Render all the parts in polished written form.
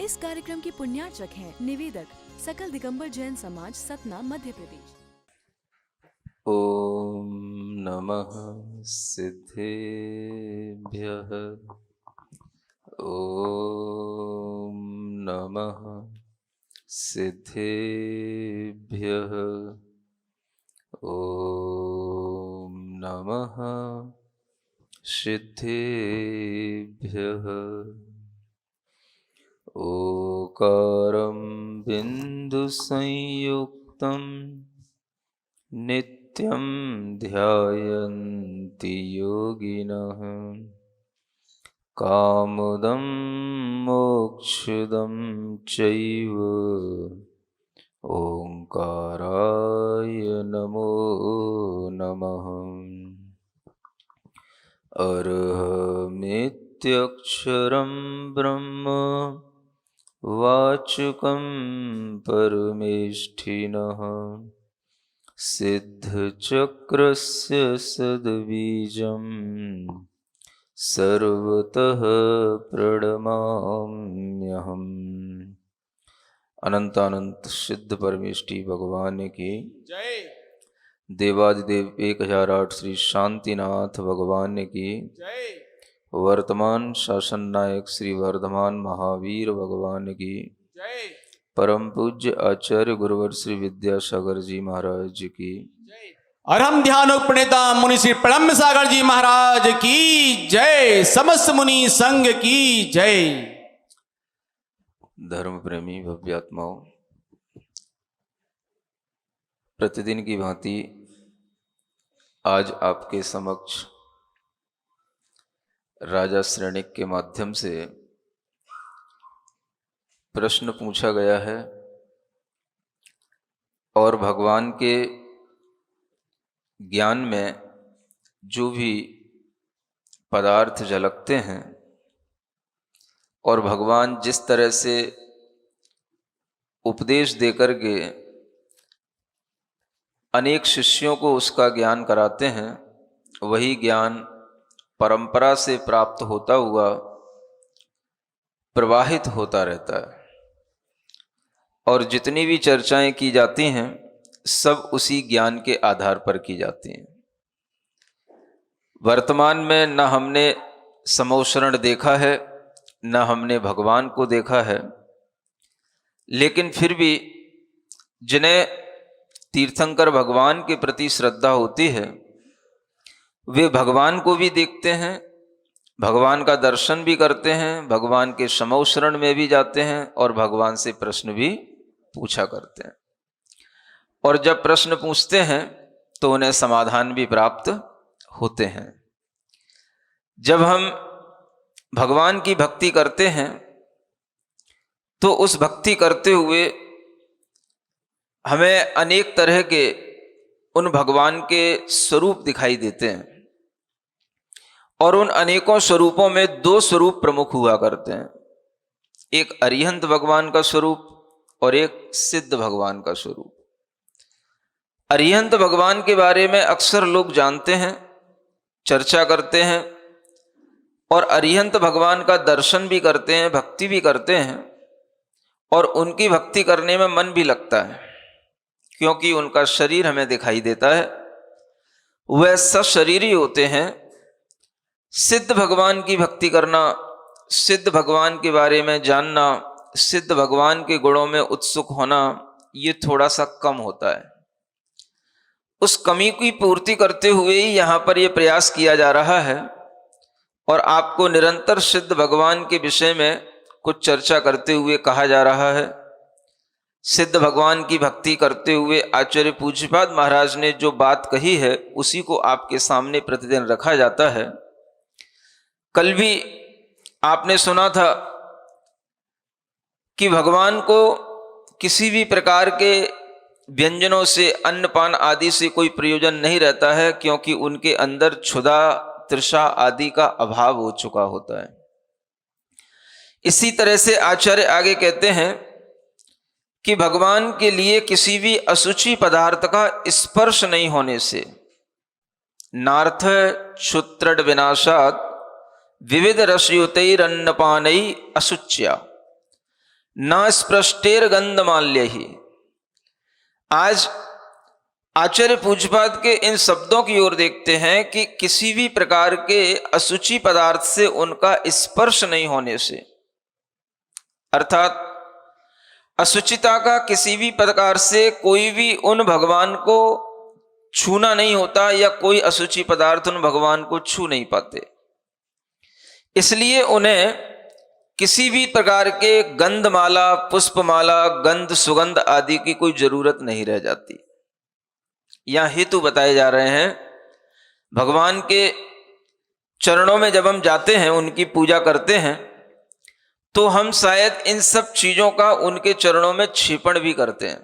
इस कार्यक्रम के पुण्यार्चक हैं निवेदक सकल दिगंबर जैन समाज, सतना, मध्य प्रदेश। ओम नमः सिद्धेभ्यः। ओम नमः सिद्धेभ्यः। ओम नमः सिद्धेभ्यः। ओकारं बिन्दुसंयुक्तं नित्यं ध्यायन्ति योगिनः। कामदं मोक्षदं चैव ओंकाराय नमो नमः। अर्हमित्यक्षरं ब्रह्म वाचकं परमेष्ठिनः। सिद्धचक्रस्य सद्बीजं सर्वतः प्रणमाम्यहम्। अनंतानंत सिद्ध परमेष्ठी भगवान की जय। देवादिदेव 1008 श्री शांतिनाथ भगवान की जय। वर्तमान शासन नायक श्री वर्धमान महावीर भगवान की जय। परम पूज्य आचार्य गुरुवर श्री विद्यासागर जी महाराज की जय। और हम ध्यान प्रणेता मुनि श्री प्रणम सागर जी महाराज की जय। समस्त मुनि संघ की जय। धर्म प्रेमी भव्यात्माओं, प्रतिदिन की भांति आज आपके समक्ष राजा श्रेणिक के माध्यम से प्रश्न पूछा गया है और भगवान के ज्ञान में जो भी पदार्थ झलकते हैं और भगवान जिस तरह से उपदेश देकर के अनेक शिष्यों को उसका ज्ञान कराते हैं, वही ज्ञान परंपरा से प्राप्त होता हुआ प्रवाहित होता रहता है और जितनी भी चर्चाएं की जाती हैं सब उसी ज्ञान के आधार पर की जाती हैं। वर्तमान में न हमने समोशरण देखा है, न हमने भगवान को देखा है, लेकिन फिर भी जिन्हें तीर्थंकर भगवान के प्रति श्रद्धा होती है वे भगवान को भी देखते हैं, भगवान का दर्शन भी करते हैं, भगवान के समोशरण में भी जाते हैं और भगवान से प्रश्न भी पूछा करते हैं। और जब प्रश्न पूछते हैं तो उन्हें समाधान भी प्राप्त होते हैं। जब हम भगवान की भक्ति करते हैं तो उस भक्ति करते हुए हमें अनेक तरह के उन भगवान के स्वरूप दिखाई देते हैं और उन अनेकों स्वरूपों में दो स्वरूप प्रमुख हुआ करते हैं, एक अरिहंत भगवान का स्वरूप और एक सिद्ध भगवान का स्वरूप। अरिहंत भगवान के बारे में अक्सर लोग जानते हैं, चर्चा करते हैं और अरिहंत भगवान का दर्शन भी करते हैं, भक्ति भी करते हैं और उनकी भक्ति करने में मन भी लगता है क्योंकि उनका शरीर हमें दिखाई देता है, वह सशरीरी होते हैं। सिद्ध भगवान की भक्ति करना, सिद्ध भगवान के बारे में जानना, सिद्ध भगवान के गुणों में उत्सुक होना, ये थोड़ा सा कम होता है। उस कमी की पूर्ति करते हुए ही यहाँ पर यह प्रयास किया जा रहा है और आपको निरंतर सिद्ध भगवान के विषय में कुछ चर्चा करते हुए कहा जा रहा है। सिद्ध भगवान की भक्ति करते हुए आचार्य पूज्यपाद महाराज ने जो बात कही है उसी को आपके सामने प्रतिदिन रखा जाता है। कल भी आपने सुना था कि भगवान को किसी भी प्रकार के व्यंजनों से, अन्नपान आदि से कोई प्रयोजन नहीं रहता है क्योंकि उनके अंदर क्षुधा, तृषा आदि का अभाव हो चुका होता है। इसी तरह से आचार्य आगे कहते हैं कि भगवान के लिए किसी भी अशुचि पदार्थ का स्पर्श नहीं होने से नार्थ क्षुत्रड विनाशात विविध रसयुतैरन्नपानै अशुच्या, न स्पृष्टेर गंधमाल्य ही। आज आचार्य पूज्यपाद के इन शब्दों की ओर देखते हैं कि किसी भी प्रकार के असुचि पदार्थ से उनका स्पर्श नहीं होने से, अर्थात असुचिता का किसी भी प्रकार से कोई भी उन भगवान को छूना नहीं होता या कोई असुचि पदार्थ उन भगवान को छू नहीं पाते। इसलिए उन्हें किसी भी प्रकार के गंधमाला, पुष्पमाला, गंध, सुगंध आदि की कोई जरूरत नहीं रह जाती। यहां हेतु बताए जा रहे हैं, भगवान के चरणों में जब हम जाते हैं, उनकी पूजा करते हैं, तो हम शायद इन सब चीजों का उनके चरणों में क्षेपण भी करते हैं।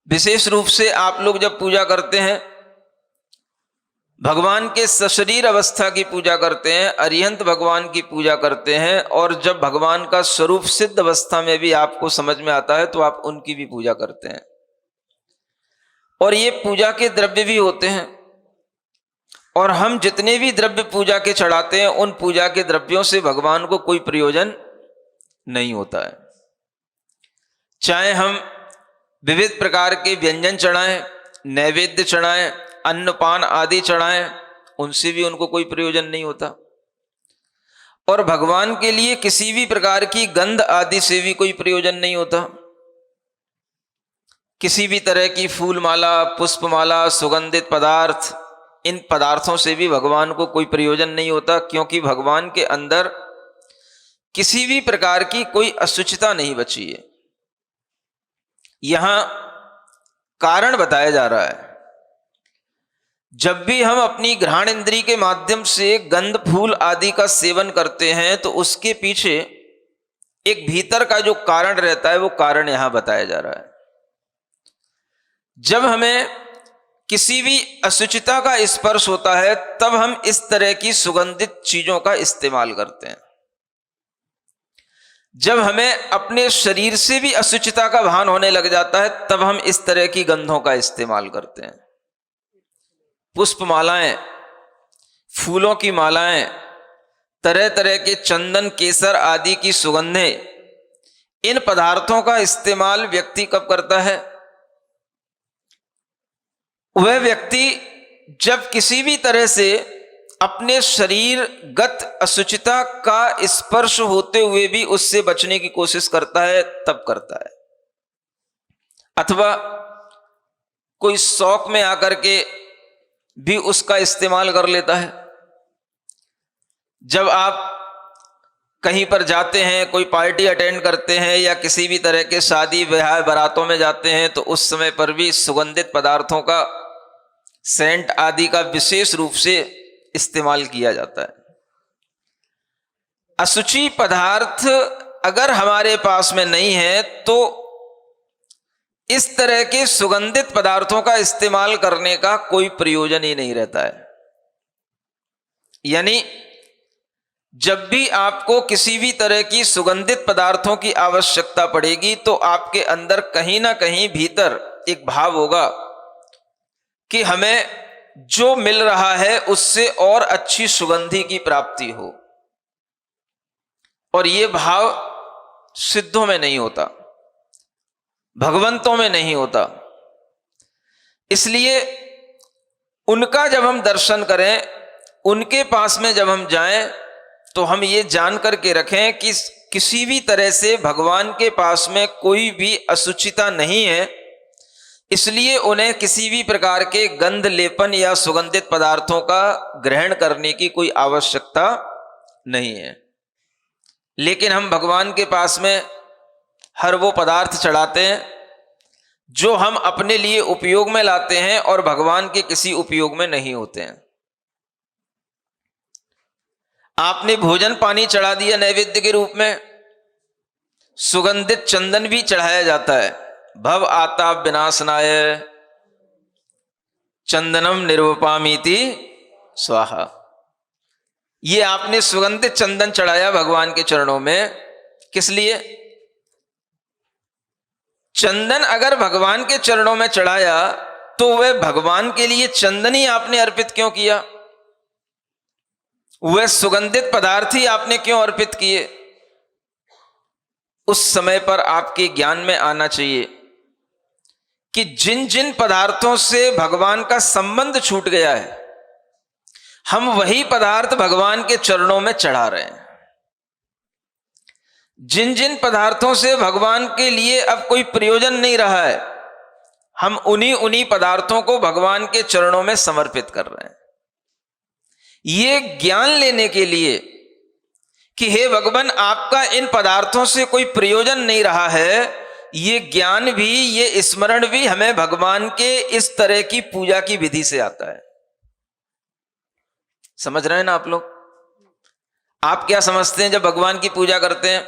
विशेष रूप से आप लोग जब पूजा करते हैं, भगवान के सशरीर अवस्था की पूजा करते हैं, अरिहंत भगवान की पूजा करते हैं, और जब भगवान का स्वरूप सिद्ध अवस्था में भी आपको समझ में आता है तो आप उनकी भी पूजा करते हैं। और ये पूजा के द्रव्य भी होते हैं, और हम जितने भी द्रव्य पूजा के चढ़ाते हैं, उन पूजा के द्रव्यों से भगवान को कोई प्रयोजन नहीं होता है। चाहे हम विविध प्रकार के व्यंजन चढ़ाएं, नैवेद्य चढ़ाएं, अन्नपान आदि चढ़ाएं, उनसे भी उनको कोई प्रयोजन नहीं होता। और भगवान के लिए किसी भी प्रकार की गंध आदि से भी कोई प्रयोजन नहीं होता। किसी भी तरह की फूलमाला, पुष्पमाला, सुगंधित पदार्थ, इन पदार्थों से भी भगवान को कोई प्रयोजन नहीं होता, क्योंकि भगवान के अंदर किसी भी प्रकार की कोई असुचिता नहीं बची है। यहां कारण बताया जा रहा है, जब भी हम अपनी घ्राण इंद्री के माध्यम से गंध, फूल आदि का सेवन करते हैं, तो उसके पीछे एक भीतर का जो कारण रहता है, वो कारण यहां बताया जा रहा है। जब हमें किसी भी असुचिता का स्पर्श होता है, तब हम इस तरह की सुगंधित चीजों का इस्तेमाल करते हैं। जब हमें अपने शरीर से भी असुचिता का भान होने लग जाता है, तब हम इस तरह की गंधों का इस्तेमाल करते हैं। पुष्पमालाएं, फूलों की मालाएं, तरह तरह के चंदन, केसर आदि की सुगंधें, इन पदार्थों का इस्तेमाल व्यक्ति कब करता है? वह व्यक्ति जब किसी भी तरह से अपने शरीर गत असुचिता का स्पर्श होते हुए भी उससे बचने की कोशिश करता है, तब करता है। अथवा कोई शौक में आकर के भी उसका इस्तेमाल कर लेता है। जब आप कहीं पर जाते हैं, कोई पार्टी अटेंड करते हैं, या किसी भी तरह के शादी ब्याह बारातों में जाते हैं, तो उस समय पर भी सुगंधित पदार्थों का, सेंट आदि का विशेष रूप से इस्तेमाल किया जाता है। असुचि पदार्थ अगर हमारे पास में नहीं है, तो इस तरह के सुगंधित पदार्थों का इस्तेमाल करने का कोई प्रयोजन ही नहीं रहता है। यानी जब भी आपको किसी भी तरह की सुगंधित पदार्थों की आवश्यकता पड़ेगी, तो आपके अंदर कहीं ना कहीं भीतर एक भाव होगा कि हमें जो मिल रहा है उससे और अच्छी सुगंधि की प्राप्ति हो। और ये भाव सिद्धों में नहीं होता, भगवंतों में नहीं होता। इसलिए उनका जब हम दर्शन करें, उनके पास में जब हम जाएं, तो हम ये जान करके रखें कि किसी भी तरह से भगवान के पास में कोई भी असुचिता नहीं है। इसलिए उन्हें किसी भी प्रकार के गंध लेपन या सुगंधित पदार्थों का ग्रहण करने की कोई आवश्यकता नहीं है। लेकिन हम भगवान के पास में हर वो पदार्थ चढ़ाते हैं जो हम अपने लिए उपयोग में लाते हैं और भगवान के किसी उपयोग में नहीं होते हैं। आपने भोजन पानी चढ़ा दिया नैवेद्य के रूप में, सुगंधित चंदन भी चढ़ाया जाता है। भव आताप विनाशनाय चंदनम निर्वपामीति स्वाहा। ये आपने सुगंधित चंदन चढ़ाया भगवान के चरणों में, किस लिए? चंदन अगर भगवान के चरणों में चढ़ाया तो वह भगवान के लिए चंदन ही आपने अर्पित क्यों किया? वह सुगंधित पदार्थ ही आपने क्यों अर्पित किए? उस समय पर आपके ज्ञान में आना चाहिए कि जिन जिन पदार्थों से भगवान का संबंध छूट गया है, हम वही पदार्थ भगवान के चरणों में चढ़ा रहे हैं। जिन जिन पदार्थों से भगवान के लिए अब कोई प्रयोजन नहीं रहा है, हम उन्हीं पदार्थों को भगवान के चरणों में समर्पित कर रहे हैं। ये ज्ञान लेने के लिए कि हे भगवान, आपका इन पदार्थों से कोई प्रयोजन नहीं रहा है, ये ज्ञान भी, ये स्मरण भी हमें भगवान के इस तरह की पूजा की विधि से आता है। समझ रहे हैं ना आप लोग? आप क्या समझते हैं जब भगवान की पूजा करते हैं?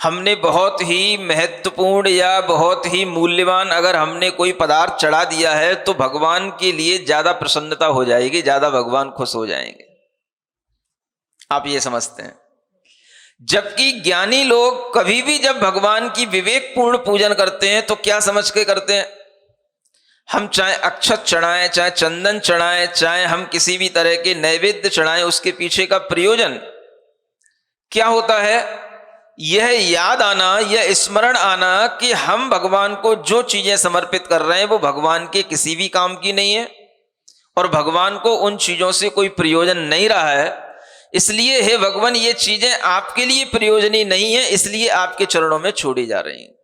हमने बहुत ही महत्वपूर्ण या बहुत ही मूल्यवान अगर हमने कोई पदार्थ चढ़ा दिया है तो भगवान के लिए ज्यादा प्रसन्नता हो जाएगी, ज्यादा भगवान खुश हो जाएंगे। आप ये समझते हैं। जबकि ज्ञानी लोग कभी भी जब भगवान की विवेकपूर्ण पूजन करते हैं तो क्या समझ के करते हैं? हम चाहे अक्षत चढ़ाएं, चाहे चंदन चढ़ाएं, चाहे हम किसी भी तरह के नैवेद्य चढ़ाएं, उसके पीछे का प्रयोजन क्या होता है? यह याद आना, यह स्मरण आना कि हम भगवान को जो चीजें समर्पित कर रहे हैं वो भगवान के किसी भी काम की नहीं है और भगवान को उन चीजों से कोई प्रयोजन नहीं रहा है। इसलिए हे भगवान, ये चीजें आपके लिए प्रयोजनी नहीं है, इसलिए आपके चरणों में छोड़ी जा रही हैं।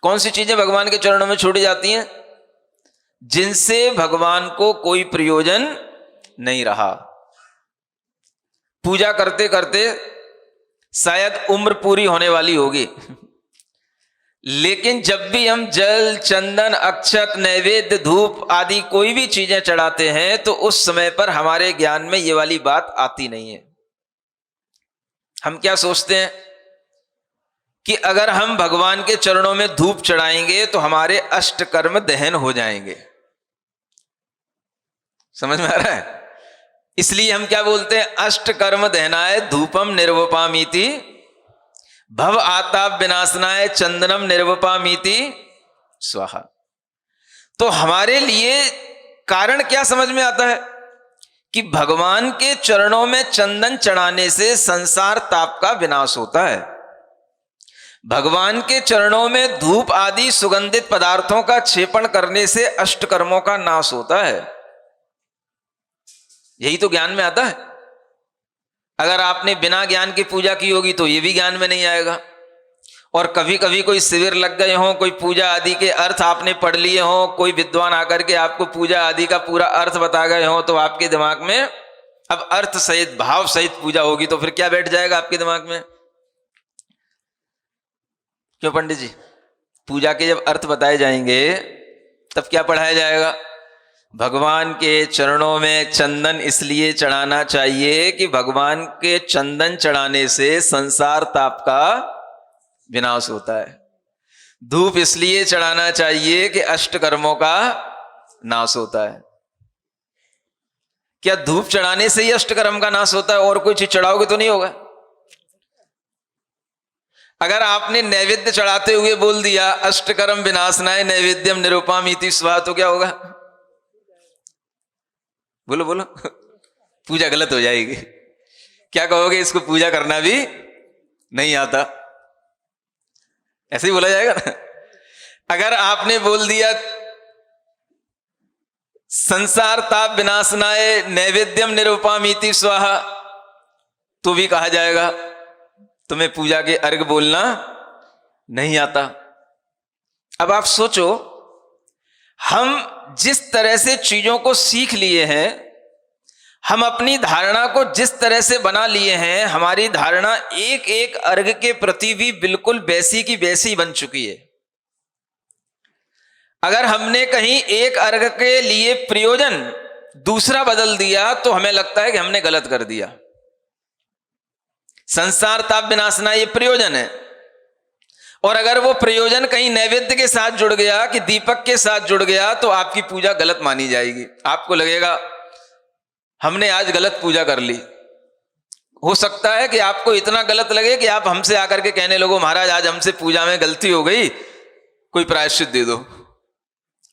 कौन सी चीजें भगवान के चरणों में छोड़ी जाती हैं? जिनसे भगवान को कोई प्रयोजन नहीं रहा। पूजा करते करते शायद उम्र पूरी होने वाली होगी, लेकिन जब भी हम जल, चंदन, अक्षत, नैवेद्य, धूप आदि कोई भी चीजें चढ़ाते हैं तो उस समय पर हमारे ज्ञान में ये वाली बात आती नहीं है। हम क्या सोचते हैं कि अगर हम भगवान के चरणों में धूप चढ़ाएंगे तो हमारे अष्ट कर्म दहन हो जाएंगे। समझ में आ रहा है? इसलिए हम क्या बोलते हैं? अष्ट कर्म दहनाय धूपम निर्वपामीति, भव आताप विनाशनाय चंदनम निर्वपामीति स्वाहा। तो हमारे लिए कारण क्या समझ में आता है कि भगवान के चरणों में चंदन चढ़ाने से संसार ताप का विनाश होता है। भगवान के चरणों में धूप आदि सुगंधित पदार्थों का क्षेपण करने से अष्ट कर्मों का नाश होता है। यही तो ज्ञान में आता है। अगर आपने बिना ज्ञान की पूजा की होगी तो ये भी ज्ञान में नहीं आएगा। और कभी कभी कोई शिविर लग गए हों, कोई पूजा आदि के अर्थ आपने पढ़ लिए हों, कोई विद्वान आकर के आपको पूजा आदि का पूरा अर्थ बता गए हों, तो आपके दिमाग में अब अर्थ सहित, भाव सहित पूजा होगी तो फिर क्या बैठ जाएगा आपके दिमाग में? क्यों पंडित जी? पूजा के जब अर्थ बताए जाएंगे तब क्या पढ़ाया जाएगा? भगवान के चरणों में चंदन इसलिए चढ़ाना चाहिए कि भगवान के चंदन चढ़ाने से संसार ताप का विनाश होता है। धूप इसलिए चढ़ाना चाहिए कि अष्ट कर्मों का नाश होता है। क्या धूप चढ़ाने से ही अष्ट कर्म का नाश होता है? और कोई चीज चढ़ाओगे तो नहीं होगा। अगर आपने नैवेद्य चढ़ाते हुए बोल दिया अष्टकर्म विनाशनाय नैवेद्यम निरुपामीति स्वाहा, तो क्या होगा? बोलो बोलो। पूजा गलत हो जाएगी। क्या कहोगे? इसको पूजा करना भी नहीं आता, ऐसे ही बोला जाएगा ना। अगर आपने बोल दिया संसार ताप विनाशनाय नैवेद्यम निरुपामीति स्वाहा, तो भी कहा जाएगा तुम्हें पूजा के अर्घ बोलना नहीं आता। अब आप सोचो, हम जिस तरह से चीजों को सीख लिए हैं, हम अपनी धारणा को जिस तरह से बना लिए हैं, हमारी धारणा एक एक अर्घ के प्रति भी बिल्कुल वैसी की वैसी बन चुकी है। अगर हमने कहीं एक अर्घ के लिए प्रयोजन दूसरा बदल दिया तो हमें लगता है कि हमने गलत कर दिया। संसार ताप विनाशना ये प्रयोजन है, और अगर वो प्रयोजन कहीं नैवेद्य के साथ जुड़ गया कि दीपक के साथ जुड़ गया तो आपकी पूजा गलत मानी जाएगी। आपको लगेगा हमने आज गलत पूजा कर ली। हो सकता है कि आपको इतना गलत लगे कि आप हमसे आकर के कहने लगो महाराज आज हमसे पूजा में गलती हो गई, कोई प्रायश्चित दे दो।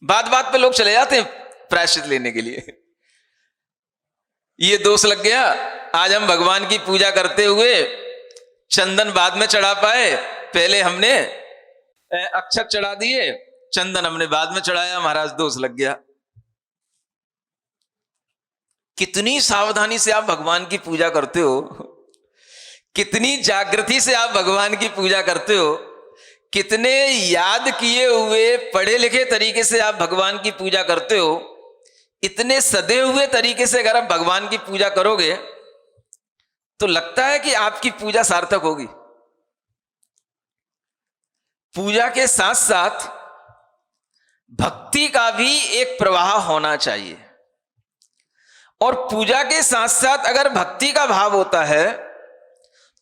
बात बात पे लोग चले जाते हैं प्रायश्चित लेने के लिए। ये दोष लग गया, आज हम भगवान की पूजा करते हुए चंदन बाद में चढ़ा पाए, पहले हमने अक्षत चढ़ा दिए, चंदन हमने बाद में चढ़ाया, महाराज दोष लग गया। कितनी सावधानी से आप भगवान की पूजा करते हो, कितनी जागृति से आप भगवान की पूजा करते हो, कितने याद किए हुए पढ़े लिखे तरीके से आप भगवान की पूजा करते हो। इतने सदे हुए तरीके से अगर आप भगवान की पूजा करोगे तो लगता है कि आपकी पूजा सार्थक होगी। पूजा के साथ साथ भक्ति का भी एक प्रवाह होना चाहिए, और पूजा के साथ साथ अगर भक्ति का भाव होता है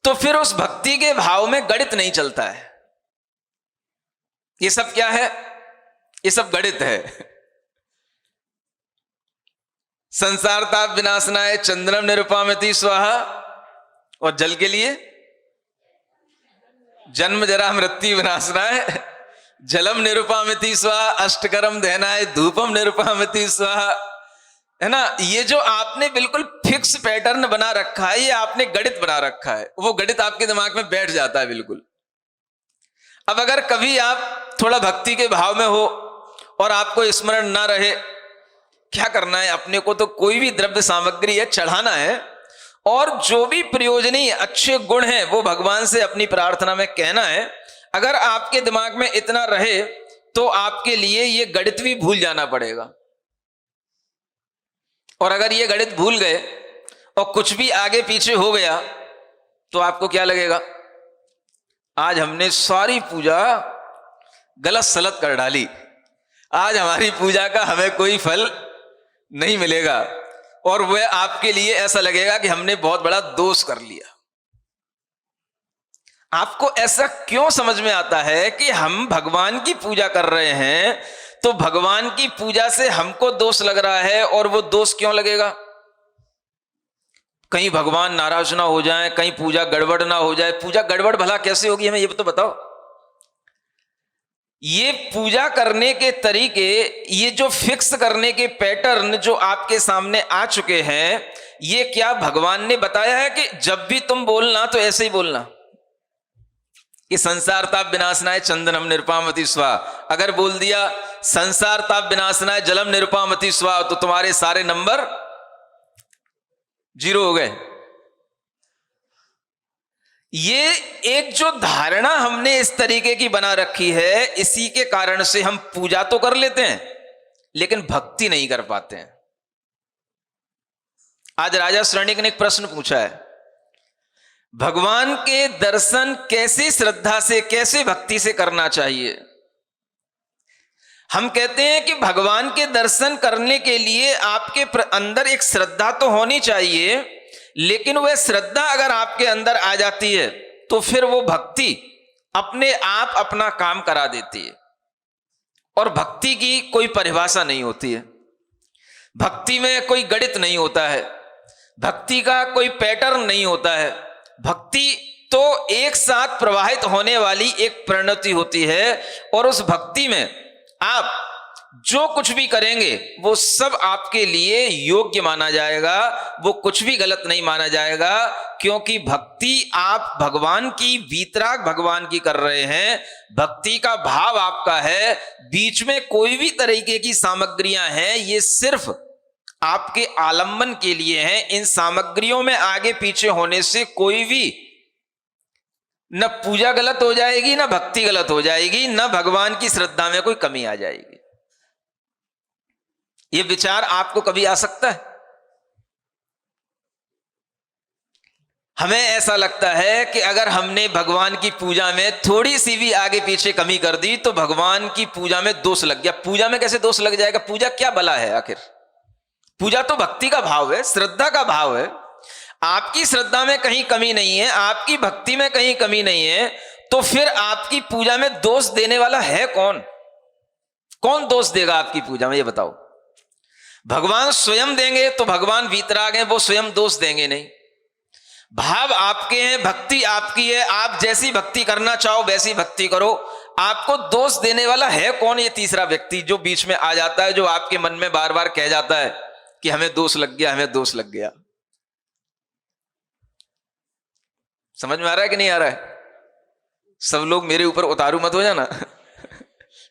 तो फिर उस भक्ति के भाव में गणित नहीं चलता है। ये सब क्या है? ये सब गणित है। संसार ताप विनाशनाय चंद्रम निरुपामति स्वाहा, और जल के लिए जन्म जरा मृत्यु विनाशनाय जलम निरुपामति स्वाहा, अष्टकरम दहनाय धूपम निरुपामति स्वाहा, है ना। ये जो आपने बिल्कुल फिक्स पैटर्न बना रखा है, ये आपने गणित बना रखा है, वो गणित आपके दिमाग में बैठ जाता है बिल्कुल। अब अगर कभी आप थोड़ा भक्ति के भाव में हो और आपको स्मरण ना रहे, क्या करना है? अपने को तो कोई भी द्रव्य सामग्री है चढ़ाना है, और जो भी प्रयोजनीय अच्छे गुण हैं वो भगवान से अपनी प्रार्थना में कहना है। अगर आपके दिमाग में इतना रहे तो आपके लिए ये गणित भी भूल जाना पड़ेगा। और अगर ये गणित भूल गए और कुछ भी आगे पीछे हो गया तो आपको क्या लगेगा? आज हमने सारी पूजा गलत सलत कर डाली, आज हमारी पूजा का हमें कोई फल नहीं मिलेगा, और वह आपके लिए ऐसा लगेगा कि हमने बहुत बड़ा दोष कर लिया। आपको ऐसा क्यों समझ में आता है कि हम भगवान की पूजा कर रहे हैं तो भगवान की पूजा से हमको दोष लग रहा है, और वो दोष क्यों लगेगा? कहीं भगवान नाराज ना हो जाए, कहीं पूजा गड़बड़ ना हो जाए। पूजा गड़बड़ भला कैसे होगी, हमें ये तो बताओ। ये पूजा करने के तरीके, ये जो फिक्स करने के पैटर्न जो आपके सामने आ चुके हैं, ये क्या भगवान ने बताया है कि जब भी तुम बोलना तो ऐसे ही बोलना कि संसार ताप विनाशनाय चंदनम निरुपामति स्वाहा? अगर बोल दिया संसार ताप विनाशनाय जलम निरुपामति स्वाहा तो तुम्हारे सारे नंबर 0 हो गए। ये एक जो धारणा हमने इस तरीके की बना रखी है, इसी के कारण से हम पूजा तो कर लेते हैं लेकिन भक्ति नहीं कर पाते हैं। आज राजा श्रेणिक ने एक प्रश्न पूछा है, भगवान के दर्शन कैसे श्रद्धा से, कैसे भक्ति से करना चाहिए? हम कहते हैं कि भगवान के दर्शन करने के लिए आपके अंदर एक श्रद्धा तो होनी चाहिए, लेकिन वह श्रद्धा अगर आपके अंदर आ जाती है तो फिर वो भक्ति अपने आप अपना काम करा देती है। और भक्ति की कोई परिभाषा नहीं होती है, भक्ति में कोई गणित नहीं होता है, भक्ति का कोई पैटर्न नहीं होता है। भक्ति तो एक साथ प्रवाहित होने वाली एक परिणति होती है, और उस भक्ति में आप जो कुछ भी करेंगे वो सब आपके लिए योग्य माना जाएगा, वो कुछ भी गलत नहीं माना जाएगा, क्योंकि भक्ति आप भगवान की, वीतराग भगवान की कर रहे हैं। भक्ति का भाव आपका है, बीच में कोई भी तरीके की सामग्रियां हैं ये सिर्फ आपके आलंबन के लिए हैं। इन सामग्रियों में आगे पीछे होने से कोई भी न पूजा गलत हो जाएगी, न भक्ति गलत हो जाएगी, न भगवान की श्रद्धा में कोई कमी आ जाएगी। ये विचार आपको कभी आ सकता है? हमें ऐसा लगता है कि अगर हमने भगवान की पूजा में थोड़ी सी भी आगे पीछे कमी कर दी तो भगवान की पूजा में दोष लग गया। पूजा में कैसे दोष लग जाएगा? पूजा क्या भला है आखिर? पूजा तो भक्ति का भाव है, श्रद्धा का भाव है। आपकी श्रद्धा में कहीं कमी नहीं है, आपकी भक्ति में कहीं कमी नहीं है, तो फिर आपकी पूजा में दोष देने वाला है कौन? कौन दोष देगा आपकी पूजा में, ये बताओ। भगवान स्वयं देंगे तो भगवान वीतराग हैं, वो स्वयं दोष देंगे नहीं। भाव आपके हैं, भक्ति आपकी है, आप जैसी भक्ति करना चाहो वैसी भक्ति करो। आपको दोष देने वाला है कौन? ये तीसरा व्यक्ति जो बीच में आ जाता है, जो आपके मन में बार बार कह जाता है कि हमें दोष लग गया, हमें दोष लग गया। समझ में आ रहा है कि नहीं आ रहा है? सब लोग मेरे ऊपर उतारू मत हो जाना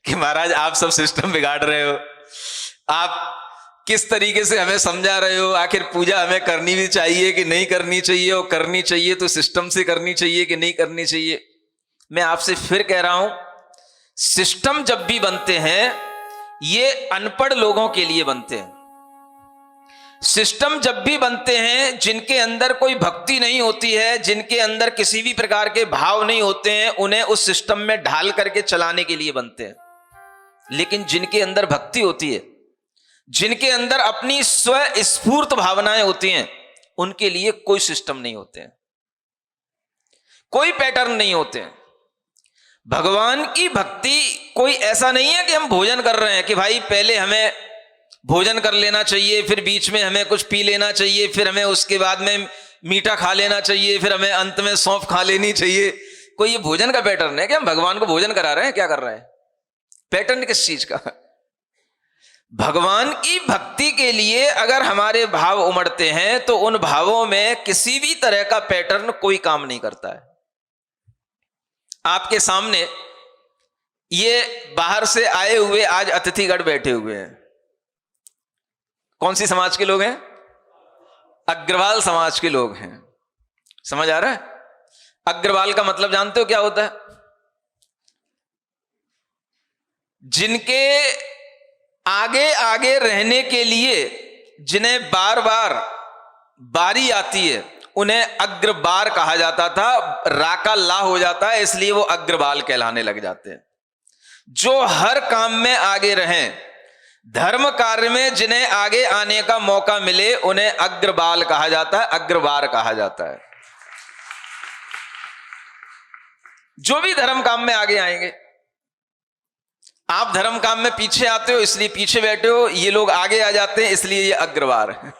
कि महाराज आप सब सिस्टम बिगाड़ रहे हो, आप किस तरीके से हमें समझा रहे हो, आखिर पूजा हमें करनी भी चाहिए कि नहीं करनी चाहिए, और करनी चाहिए तो सिस्टम से करनी चाहिए कि नहीं करनी चाहिए। मैं आपसे फिर कह रहा हूं, सिस्टम जब भी बनते हैं ये अनपढ़ लोगों के लिए बनते हैं। सिस्टम जब भी बनते हैं जिनके अंदर कोई भक्ति नहीं होती है, जिनके अंदर किसी भी प्रकार के भाव नहीं होते हैं, उन्हें उस सिस्टम में ढाल करके चलाने के लिए बनते हैं। लेकिन जिनके अंदर भक्ति होती है, जिनके अंदर अपनी स्वस्फूर्त भावनाएं होती हैं, उनके लिए कोई सिस्टम नहीं होते हैं, कोई पैटर्न नहीं होते हैं। भगवान की भक्ति कोई ऐसा नहीं है कि हम भोजन कर रहे हैं कि भाई पहले हमें भोजन कर लेना चाहिए, फिर बीच में हमें कुछ पी लेना चाहिए, फिर हमें उसके बाद में मीठा खा लेना चाहिए, फिर हमें अंत में सौंफ खा लेनी चाहिए। कोई ये भोजन का पैटर्न है कि हम भगवान को भोजन करा रहे हैं? क्या कर रहे हैं? पैटर्न किस चीज का? भगवान की भक्ति के लिए अगर हमारे भाव उमड़ते हैं तो उन भावों में किसी भी तरह का पैटर्न कोई काम नहीं करता है। आपके सामने ये बाहर से आए हुए आज अतिथिगण बैठे हुए हैं। कौन सी समाज के लोग हैं? अग्रवाल समाज के लोग हैं। समझ आ रहा है? अग्रवाल का मतलब जानते हो क्या होता है? जिनके आगे आगे रहने के लिए जिन्हें बार बार बारी आती है उन्हें अग्रबार कहा जाता था। रा का ला हो जाता है इसलिए वो अग्रबाल कहलाने लग जाते हैं। जो हर काम में आगे रहें, धर्म कार्य में जिन्हें आगे आने का मौका मिले, उन्हें अग्रबाल कहा जाता है, अग्रबार कहा जाता है। जो भी धर्म काम में आगे आएंगे, आप धर्म काम में पीछे आते हो इसलिए पीछे बैठे हो, ये लोग आगे आ जाते हैं इसलिए ये अग्रवार है।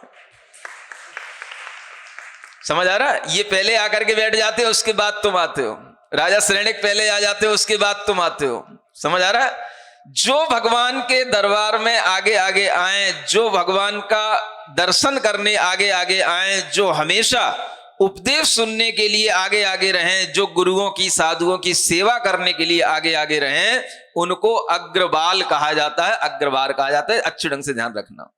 समझ आ रहा है? ये पहले आकर के बैठ जाते हो उसके बाद तुम आते हो। राजा श्रेणिक पहले आ जाते हो उसके बाद तुम आते हो। समझ आ रहा है? जो भगवान के दरबार में आगे आगे आए, जो भगवान का दर्शन करने आगे आगे आए, जो हमेशा उपदेश सुनने के लिए आगे आगे रहें, जो गुरुओं की साधुओं की सेवा करने के लिए आगे आगे रहें, उनको अग्रबाल कहा जाता है, अग्रवार कहा जाता है। अच्छे ढंग से ध्यान रखना।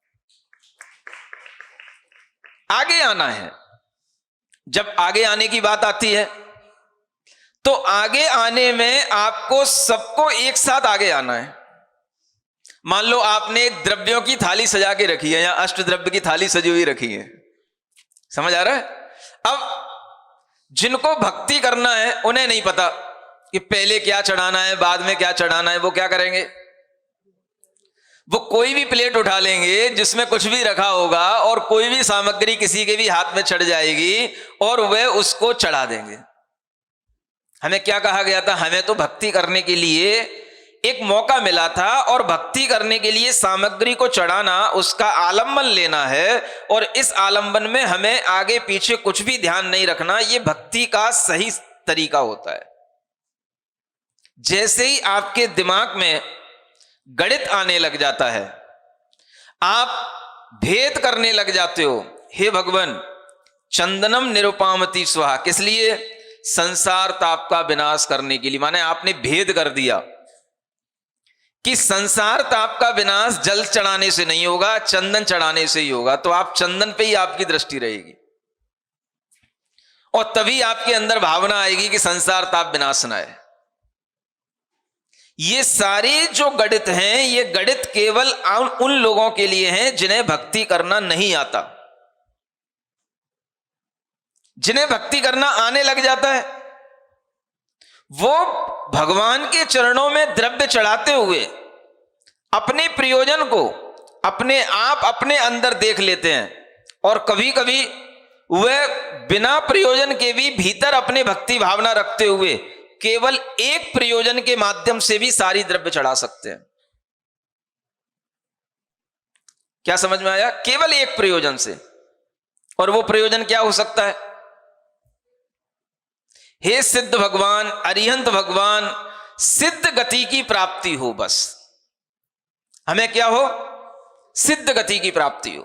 आगे आना है। जब आगे आने की बात आती है तो आगे आने में आपको सबको एक साथ आगे आना है। मान लो आपने एक द्रव्यों की थाली सजा के रखी है या अष्ट द्रव्य की थाली सजी हुई रखी है। समझ आ रहा है? अब जिनको भक्ति करना है उन्हें नहीं पता कि पहले क्या चढ़ाना है बाद में क्या चढ़ाना है। वो क्या करेंगे? वो कोई भी प्लेट उठा लेंगे जिसमें कुछ भी रखा होगा और कोई भी सामग्री किसी के भी हाथ में चढ़ जाएगी और वह उसको चढ़ा देंगे। हमें क्या कहा गया था? हमें तो भक्ति करने के लिए एक मौका मिला था और भक्ति करने के लिए सामग्री को चढ़ाना, उसका आलंबन लेना है, और इस आलंबन में हमें आगे पीछे कुछ भी ध्यान नहीं रखना। यह भक्ति का सही तरीका होता है। जैसे ही आपके दिमाग में गणित आने लग जाता है, आप भेद करने लग जाते हो, हे भगवान चंदनम निरुपामति स्वाहा, किस लिए? संसार ताप का विनाश करने के लिए। माने आपने भेद कर दिया कि संसार ताप का विनाश जल चढ़ाने से नहीं होगा, चंदन चढ़ाने से ही होगा। तो आप चंदन पे ही आपकी दृष्टि रहेगी और तभी आपके अंदर भावना आएगी कि संसार ताप विनाशना है। ये सारे जो गणित हैं, ये गणित केवल उन लोगों के लिए हैं जिन्हें भक्ति करना नहीं आता। जिन्हें भक्ति करना आने लग जाता है वो भगवान के चरणों में द्रव्य चढ़ाते हुए अपने प्रयोजन को अपने आप अपने अंदर देख लेते हैं, और कभी कभी वह बिना प्रयोजन के भी भीतर अपने भक्ति भावना रखते हुए केवल एक प्रयोजन के माध्यम से भी सारी द्रव्य चढ़ा सकते हैं। क्या समझ में आया? केवल एक प्रयोजन से। और वो प्रयोजन क्या हो सकता है? हे सिद्ध भगवान, अरिहंत भगवान, सिद्ध गति की प्राप्ति हो। बस हमें क्या हो? सिद्ध गति की प्राप्ति हो।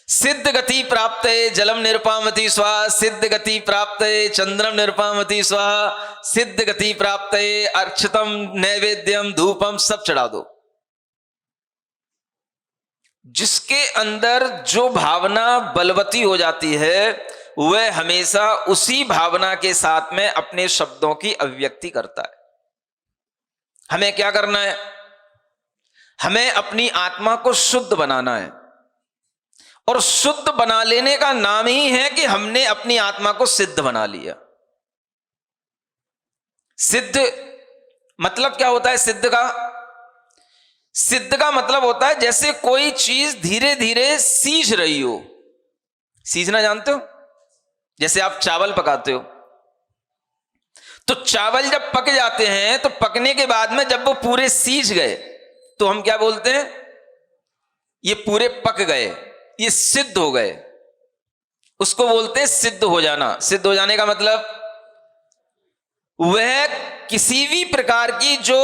सिद्ध गति प्राप्त जलम निरुपामति स्वाहा, सिद्ध गति प्राप्त चंद्रम निरुपामति स्वाहा, सिद्ध गति प्राप्त अर्चितम नैवेद्यम धूपम सब चढ़ा दो। जिसके अंदर जो भावना बलवती हो जाती है वह हमेशा उसी भावना के साथ में अपने शब्दों की अभिव्यक्ति करता है। हमें क्या करना है? हमें अपनी आत्मा को शुद्ध बनाना है, और शुद्ध बना लेने का नाम ही है कि हमने अपनी आत्मा को सिद्ध बना लिया। सिद्ध मतलब क्या होता है? सिद्ध का मतलब होता है जैसे कोई चीज धीरे धीरे सीज रही हो। सीजना जानते हो? जैसे आप चावल पकाते हो तो चावल जब पक जाते हैं तो पकने के बाद में जब वो पूरे सीज गए तो हम क्या बोलते हैं? ये पूरे पक गए, ये सिद्ध हो गए। उसको बोलते हैं सिद्ध हो जाना। सिद्ध हो जाने का मतलब वह किसी भी प्रकार की जो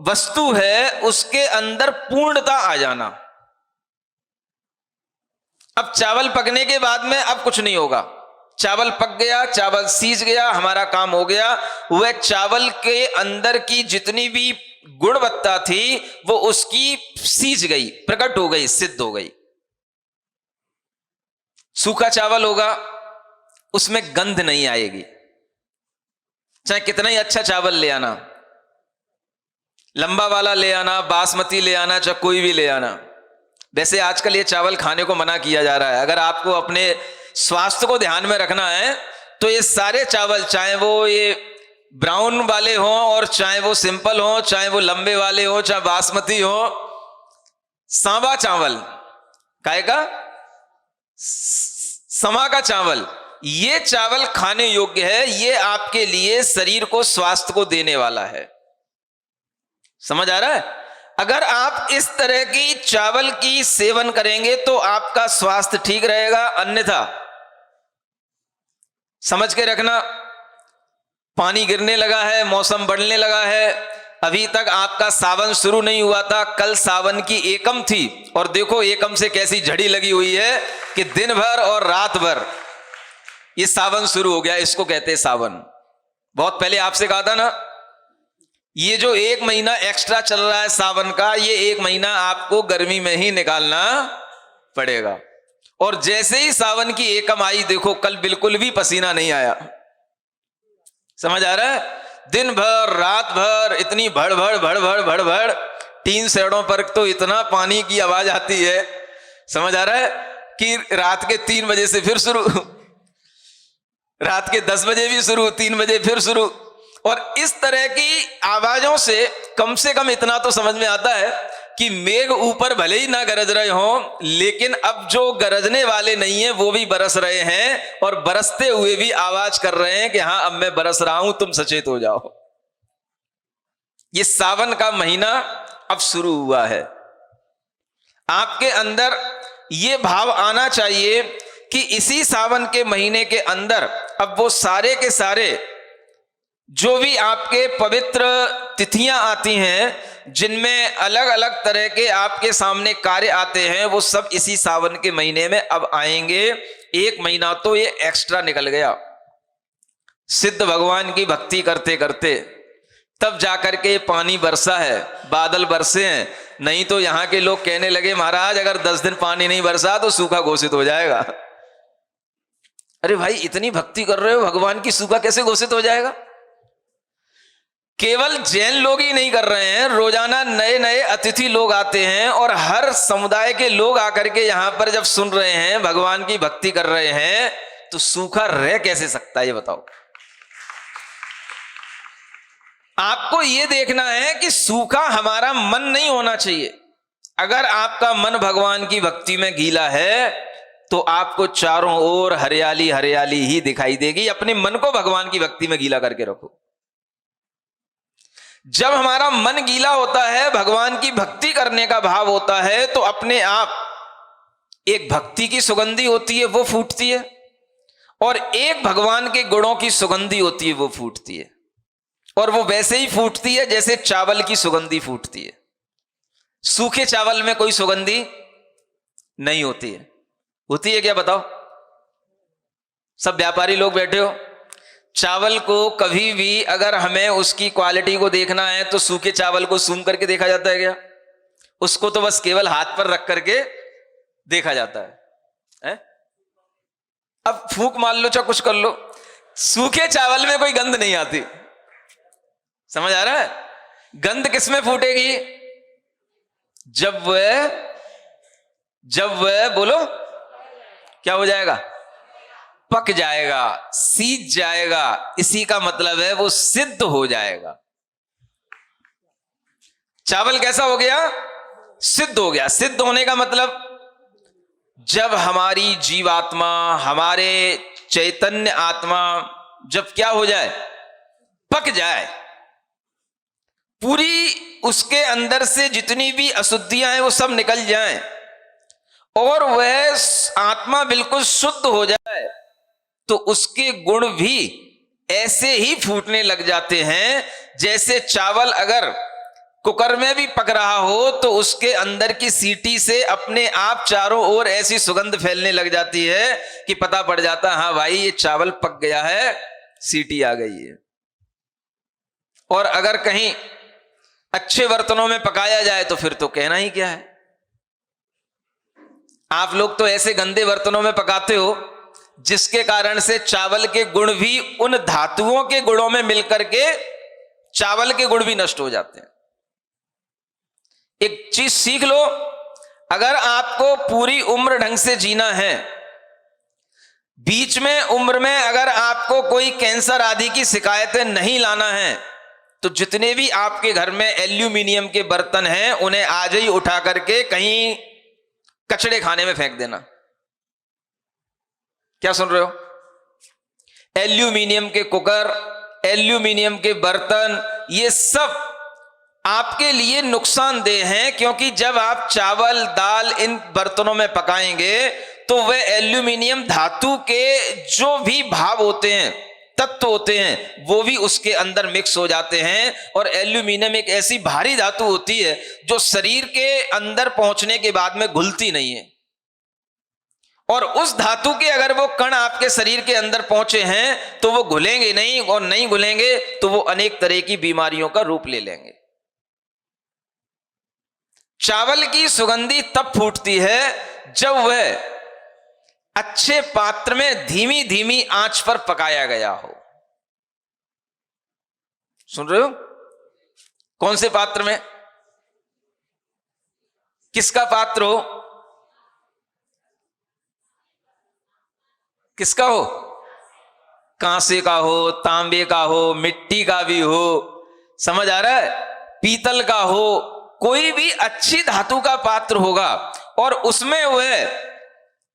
वस्तु है उसके अंदर पूर्णता आ जाना। अब चावल पकने के बाद में अब कुछ नहीं होगा। चावल पक गया, चावल सीज गया, हमारा काम हो गया। वह चावल के अंदर की जितनी भी गुणवत्ता थी वो उसकी सीज गई, प्रकट हो गई, सिद्ध हो गई। सूखा चावल होगा उसमें गंध नहीं आएगी, चाहे कितना ही अच्छा चावल ले आना, लंबा वाला ले आना, बासमती ले आना, चाहे कोई भी ले आना। वैसे आजकल ये चावल खाने को मना किया जा रहा है। अगर आपको अपने स्वास्थ्य को ध्यान में रखना है तो ये सारे चावल, चाहे वो ये ब्राउन वाले हों और चाहे वो सिंपल हों, चाहे वो लंबे वाले हों, चाहे बासमती हो, सांबा चावल, काय का? समा का चावल, ये चावल खाने योग्य है। ये आपके लिए शरीर को स्वास्थ्य को देने वाला है। समझ आ रहा है? अगर आप इस तरह की चावल की सेवन करेंगे तो आपका स्वास्थ्य ठीक रहेगा। अन्यथा समझ के रखना, पानी गिरने लगा है, मौसम बढ़ने लगा है, अभी तक आपका सावन शुरू नहीं हुआ था, कल सावन की एकम थी और देखो एकम से कैसी झड़ी लगी हुई है कि दिन भर और रात भर ये सावन शुरू हो गया। इसको कहते हैं सावन। बहुत पहले आपसे कहा था ना, ये जो 1 महीना एक्स्ट्रा चल रहा है सावन का, ये 1 महीना आपको गर्मी में ही निकालना पड़ेगा। और जैसे ही सावन की एकम आई, देखो कल बिल्कुल भी पसीना नहीं आया। समझ आ रहा है? दिन भर रात भर इतनी भड़ भड़, 3 शहरों पर तो इतना पानी की आवाज आती है। समझ आ रहा है? कि रात के 3 बजे से फिर शुरू, रात के 10 बजे भी शुरू, 3 बजे फिर शुरू। और इस तरह की आवाजों से कम इतना तो समझ में आता है कि मेघ ऊपर भले ही ना गरज रहे हों, लेकिन अब जो गरजने वाले नहीं है वो भी बरस रहे हैं, और बरसते हुए भी आवाज कर रहे हैं कि हाँ अब मैं बरस रहा हूं, तुम सचेत हो जाओ। ये सावन का महीना अब शुरू हुआ है। आपके अंदर ये भाव आना चाहिए कि इसी सावन के महीने के अंदर अब वो सारे के सारे जो भी आपके पवित्र तिथियां आती हैं, जिनमें अलग अलग तरह के आपके सामने कार्य आते हैं, वो सब इसी सावन के महीने में अब आएंगे। 1 महीना तो ये एक्स्ट्रा निकल गया। सिद्ध भगवान की भक्ति करते करते तब जाकर के पानी बरसा है, बादल बरसे हैं। नहीं तो यहां के लोग कहने लगे महाराज अगर 10 दिन पानी नहीं बरसा तो सूखा घोषित हो जाएगा। अरे भाई इतनी भक्ति कर रहे हो भगवान की, सूखा कैसे घोषित हो जाएगा? केवल जैन लोग ही नहीं कर रहे हैं, रोजाना नए नए अतिथि लोग आते हैं और हर समुदाय के लोग आकर के यहां पर जब सुन रहे हैं, भगवान की भक्ति कर रहे हैं, तो सूखा रह कैसे सकता है ये बताओ। आपको ये देखना है कि सूखा हमारा मन नहीं होना चाहिए। अगर आपका मन भगवान की भक्ति में गीला है तो आपको चारों ओर हरियाली हरियाली ही दिखाई देगी। अपने मन को भगवान की भक्ति में गीला करके रखो। जब हमारा मन गीला होता है, भगवान की भक्ति करने का भाव होता है, तो अपने आप एक भक्ति की सुगंधी होती है वो फूटती है, और एक भगवान के गुणों की सुगंधी होती है वो फूटती है। और वो वैसे ही फूटती है जैसे चावल की सुगंधी फूटती है। सूखे चावल में कोई सुगंधी नहीं होती है, होती है क्या बताओ? सब व्यापारी लोग बैठे हो, चावल को कभी भी अगर हमें उसकी क्वालिटी को देखना है तो सूखे चावल को सूंघ करके देखा जाता है क्या? उसको तो बस केवल हाथ पर रख करके देखा जाता है? अब फूंक मार लो चाहे कुछ कर लो, सूखे चावल में कोई गंध नहीं आती। समझ आ रहा है? गंध किस में फूटेगी? जब वह बोलो क्या हो जाएगा? पक जाएगा, सीज जाएगा। इसी का मतलब है वो सिद्ध हो जाएगा। चावल कैसा हो गया? सिद्ध हो गया। सिद्ध होने का मतलब जब हमारी जीवात्मा, हमारे चैतन्य आत्मा जब क्या हो जाए? पक जाए, पूरी उसके अंदर से जितनी भी अशुद्धियां हैं वो सब निकल जाएं और वह आत्मा बिल्कुल शुद्ध हो जाए, तो उसके गुण भी ऐसे ही फूटने लग जाते हैं जैसे चावल अगर कुकर में भी पक रहा हो तो उसके अंदर की सीटी से अपने आप चारों ओर ऐसी सुगंध फैलने लग जाती है कि पता पड़ जाता है हाँ भाई ये चावल पक गया है, सीटी आ गई है। और अगर कहीं अच्छे बर्तनों में पकाया जाए तो फिर तो कहना ही क्या है। आप लोग तो ऐसे गंदे बर्तनों में पकाते हो जिसके कारण से चावल के गुण भी उन धातुओं के गुणों में मिलकर के चावल के गुण भी नष्ट हो जाते हैं। एक चीज सीख लो, अगर आपको पूरी उम्र ढंग से जीना है, बीच में उम्र में अगर आपको कोई कैंसर आदि की शिकायतें नहीं लाना है, तो जितने भी आपके घर में एल्यूमिनियम के बर्तन हैं उन्हें आज ही उठा करके कहीं कचड़े खाने में फेंक देना। क्या सुन रहे हो? एल्यूमिनियम के कुकर, एल्यूमिनियम के बर्तन, ये सब आपके लिए नुकसानदेह हैं, क्योंकि जब आप चावल दाल इन बर्तनों में पकाएंगे तो वह एल्यूमिनियम धातु के जो भी भाव होते हैं, तत्व होते हैं, वो भी उसके अंदर मिक्स हो जाते हैं। और एल्यूमिनियम एक ऐसी भारी धातु होती है जो शरीर के अंदर पहुंचने के बाद में घुलती नहीं है, और उस धातु के अगर वो कण आपके शरीर के अंदर पहुंचे हैं तो वो घुलेंगे नहीं, और नहीं घुलेंगे तो वो अनेक तरह की बीमारियों का रूप ले लेंगे। चावल की सुगंधी तब फूटती है जब वह अच्छे पात्र में धीमी धीमी आंच पर पकाया गया हो। सुन रहे हो? कौन से पात्र में? किसका पात्र हो? किसका हो? कांसे का हो, तांबे का हो, मिट्टी का भी हो, समझ आ रहा है? पीतल का हो, कोई भी अच्छी धातु का पात्र होगा और उसमें वह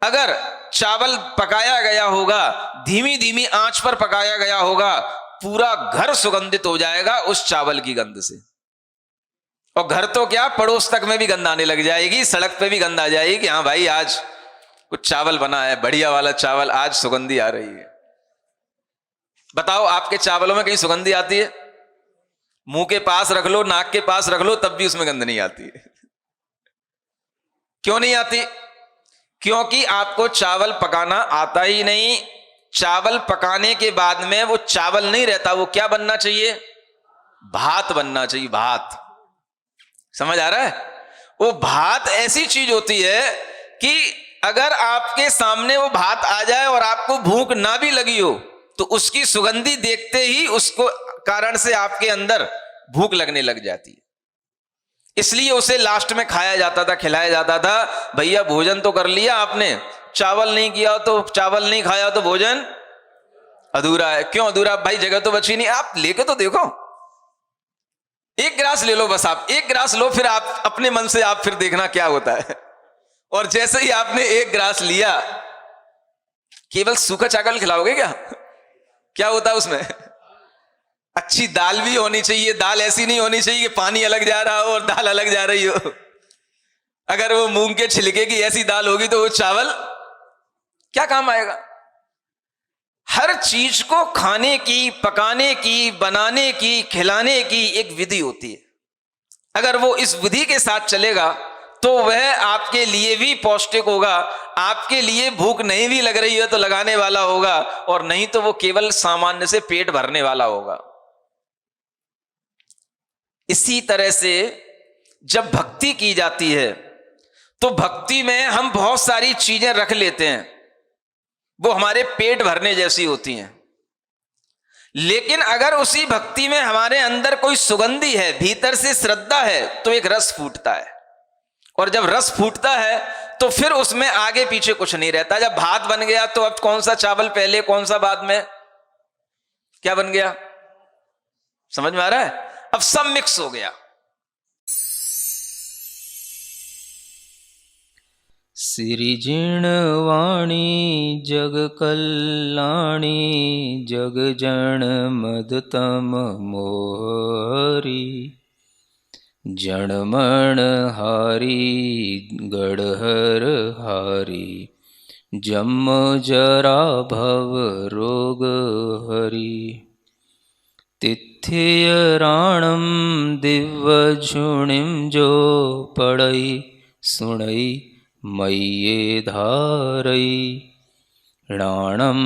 अगर चावल पकाया गया होगा, धीमी धीमी आंच पर पकाया गया होगा, पूरा घर सुगंधित हो जाएगा उस चावल की गंध से। और घर तो क्या, पड़ोस तक में भी गंध आने लग जाएगी, सड़क पे भी गंध आ जाएगी कि हाँ भाई आज कुछ चावल बना है, बढ़िया वाला चावल, आज सुगंधी आ रही है। बताओ आपके चावलों में कहीं सुगंधी आती है? मुंह के पास रख लो, नाक के पास रख लो, तब भी उसमें गंध नहीं आती है। क्यों नहीं आती? क्योंकि आपको चावल पकाना आता ही नहीं। चावल पकाने के बाद में वो चावल नहीं रहता, वो क्या बनना चाहिए? भात बनना चाहिए, भात। समझ आ रहा है? वो भात ऐसी चीज होती है कि अगर आपके सामने वो भात आ जाए और आपको भूख ना भी लगी हो तो उसकी सुगंधी देखते ही उसको कारण से आपके अंदर भूख लगने लग जाती है। इसलिए उसे लास्ट में खाया जाता था, खिलाया जाता था। भैया भोजन तो कर लिया आपने, चावल नहीं किया तो, चावल नहीं खाया तो भोजन अधूरा है। क्यों अधूरा भाई? जगह तो बची नहीं। आप लेके तो देखो, एक गिलास ले लो, बस आप एक गिलास लो, फिर आप अपने मन से आप फिर देखना क्या होता है। और जैसे ही आपने एक गिलास लिया, केवल सूखा चावल खिलाओगे क्या? क्या होता है उसमें? अच्छी दाल भी होनी चाहिए। दाल ऐसी नहीं होनी चाहिए कि पानी अलग जा रहा हो और दाल अलग जा रही हो। अगर वो मूंग के छिलके की ऐसी दाल होगी तो वो चावल क्या काम आएगा? हर चीज को खाने की, पकाने की, बनाने की, खिलाने की एक विधि होती है। अगर वो इस विधि के साथ चलेगा तो वह आपके लिए भी पौष्टिक होगा, आपके लिए भूख नहीं भी लग रही है तो लगाने वाला होगा, और नहीं तो वो केवल सामान्य से पेट भरने वाला होगा। इसी तरह से जब भक्ति की जाती है तो भक्ति में हम बहुत सारी चीजें रख लेते हैं, वो हमारे पेट भरने जैसी होती हैं। लेकिन अगर उसी भक्ति में हमारे अंदर कोई सुगंधी है, भीतर से श्रद्धा है, तो एक रस फूटता है, और जब रस फूटता है तो फिर उसमें आगे पीछे कुछ नहीं रहता। जब भात बन गया तो अब कौन सा चावल पहले कौन सा बाद में, क्या बन गया, समझ में आ रहा है? अब सब मिक्स हो गया। सिरिजिण वाणी जग कल्याणी जग जन मदतम मोहरी जनमण हारी गढ़हर हारी जम जरा भव रोग हरी तिथ्य राणम दिव्य झुणिम जो पड़ई सुणई मय्ये धारई राणम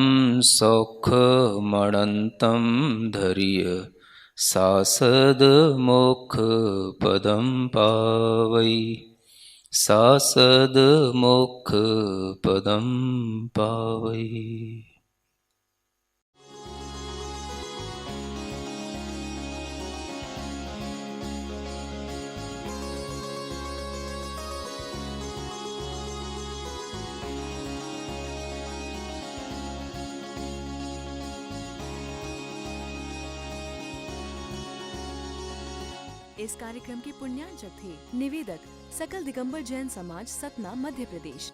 सौख मणंतम धर्य सासद मोक्ष पदम पावई सासद मोक्ष पदम पावई। इस कार्यक्रम के पुण्यार्चक थे निवेदक सकल दिगंबर जैन समाज, सतना, मध्य प्रदेश।